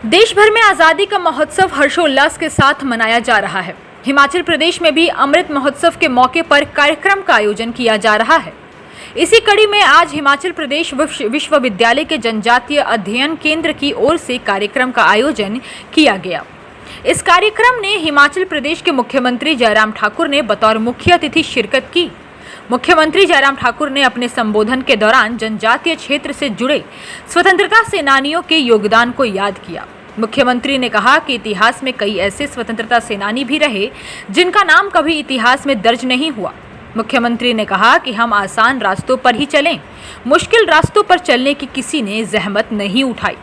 देश भर में आजादी का महोत्सव हर्षोल्लास के साथ मनाया जा रहा है। हिमाचल प्रदेश में भी अमृत महोत्सव के मौके पर कार्यक्रम का आयोजन किया जा रहा है। इसी कड़ी में आज हिमाचल प्रदेश विश्वविद्यालय के जनजातीय अध्ययन केंद्र की ओर से कार्यक्रम का आयोजन किया गया। इस कार्यक्रम ने हिमाचल प्रदेश के मुख्यमंत्री जयराम ठाकुर ने बतौर मुख्य अतिथि शिरकत की। मुख्यमंत्री जयराम ठाकुर ने अपने संबोधन के दौरान जनजातीय क्षेत्र से जुड़े स्वतंत्रता सेनानियों के योगदान को याद किया। मुख्यमंत्री ने कहा कि इतिहास में कई ऐसे स्वतंत्रता सेनानी भी रहे जिनका नाम कभी इतिहास में दर्ज नहीं हुआ। मुख्यमंत्री ने कहा कि हम आसान रास्तों पर ही चलें, मुश्किल रास्तों पर चलने की किसी ने जहमत नहीं उठाई।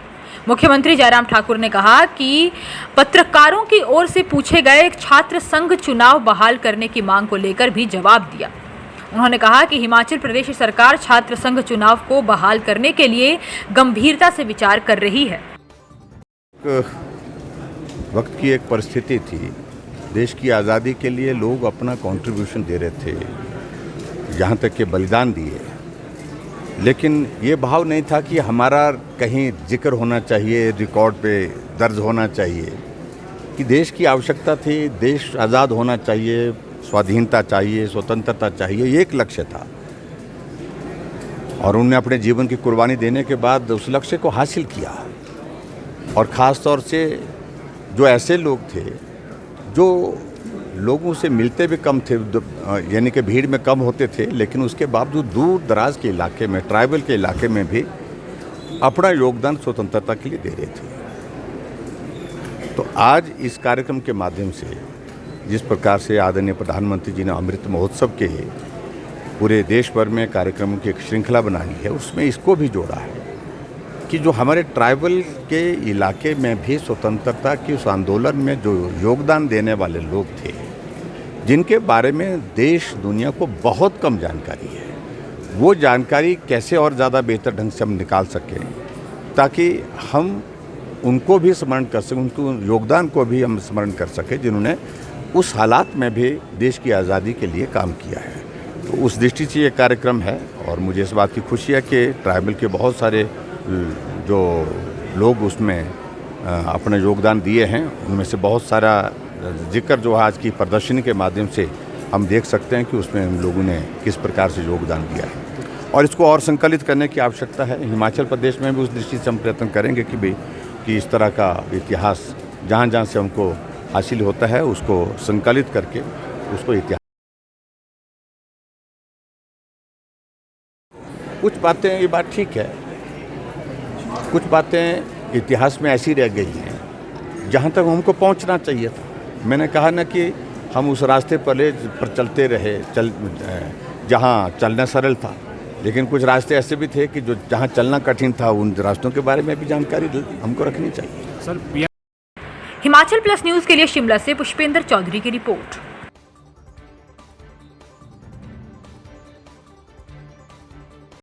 मुख्यमंत्री जयराम ठाकुर ने कहा कि पत्रकारों की ओर से पूछे गए छात्र संघ चुनाव बहाल करने की मांग को लेकर भी जवाब दिया। उन्होंने कहा कि हिमाचल प्रदेश सरकार छात्र संघ चुनाव को बहाल करने के लिए गंभीरता से विचार कर रही है। वक्त की एक परिस्थिति थी, देश की आज़ादी के लिए लोग अपना कंट्रीब्यूशन दे रहे थे, यहाँ तक के बलिदान दिए, लेकिन ये भाव नहीं था कि हमारा कहीं जिक्र होना चाहिए, रिकॉर्ड पे दर्ज होना चाहिए कि देश की आवश्यकता थी, देश आज़ाद होना चाहिए, स्वाधीनता चाहिए, स्वतंत्रता चाहिए, ये एक लक्ष्य था। और उन्होंने अपने जीवन की कुर्बानी देने के बाद उस लक्ष्य को हासिल किया। और ख़ास तौर से जो ऐसे लोग थे जो लोगों से मिलते भी कम थे, यानी कि भीड़ में कम होते थे, लेकिन उसके बावजूद दूर दराज के इलाके में, ट्राइबल के इलाके में भी अपना योगदान स्वतंत्रता के लिए दे रहे थे। तो आज इस कार्यक्रम के माध्यम से जिस प्रकार से आदरणीय प्रधानमंत्री जी ने अमृत महोत्सव के पूरे देश भर में कार्यक्रमों की एक श्रृंखला बनाई है, उसमें इसको भी जोड़ा है कि जो हमारे ट्राइबल के इलाके में भी स्वतंत्रता के उस आंदोलन में जो योगदान देने वाले लोग थे, जिनके बारे में देश दुनिया को बहुत कम जानकारी है, वो जानकारी कैसे और ज़्यादा बेहतर ढंग से हम निकाल सकें ताकि हम उनको भी स्मरण कर सकें, उनको योगदान को भी हम स्मरण कर सकें जिन्होंने उस हालात में भी देश की आज़ादी के लिए काम किया है। तो उस दृष्टि से ये कार्यक्रम है और मुझे इस बात की खुशी है कि ट्राइबल के बहुत सारे जो लोग उसमें अपना योगदान दिए हैं, उनमें से बहुत सारा जिक्र जो आज की प्रदर्शनी के माध्यम से हम देख सकते हैं कि उसमें हम लोगों ने किस प्रकार से योगदान दिया है और इसको और संकलित करने की आवश्यकता है। हिमाचल प्रदेश में भी उस दृष्टि से हम प्रयत्न करेंगे कि भाई कि इस तरह का इतिहास जहाँ जहाँ से हमको हासिल होता है उसको संकलित करके उसको इतिहास। कुछ बातें, ये बात ठीक है, कुछ बातें इतिहास में ऐसी रह गई हैं जहाँ तक हमको पहुँचना चाहिए था। मैंने कहा ना कि हम उस रास्ते पर चलते रहे, जहाँ चलना सरल था, लेकिन कुछ रास्ते ऐसे भी थे कि जो जहाँ चलना कठिन था, उन रास्तों के बारे में भी जानकारी हमको रखनी चाहिए। हिमाचल प्लस न्यूज़ के लिए शिमला से पुष्पेंद्र चौधरी की रिपोर्ट।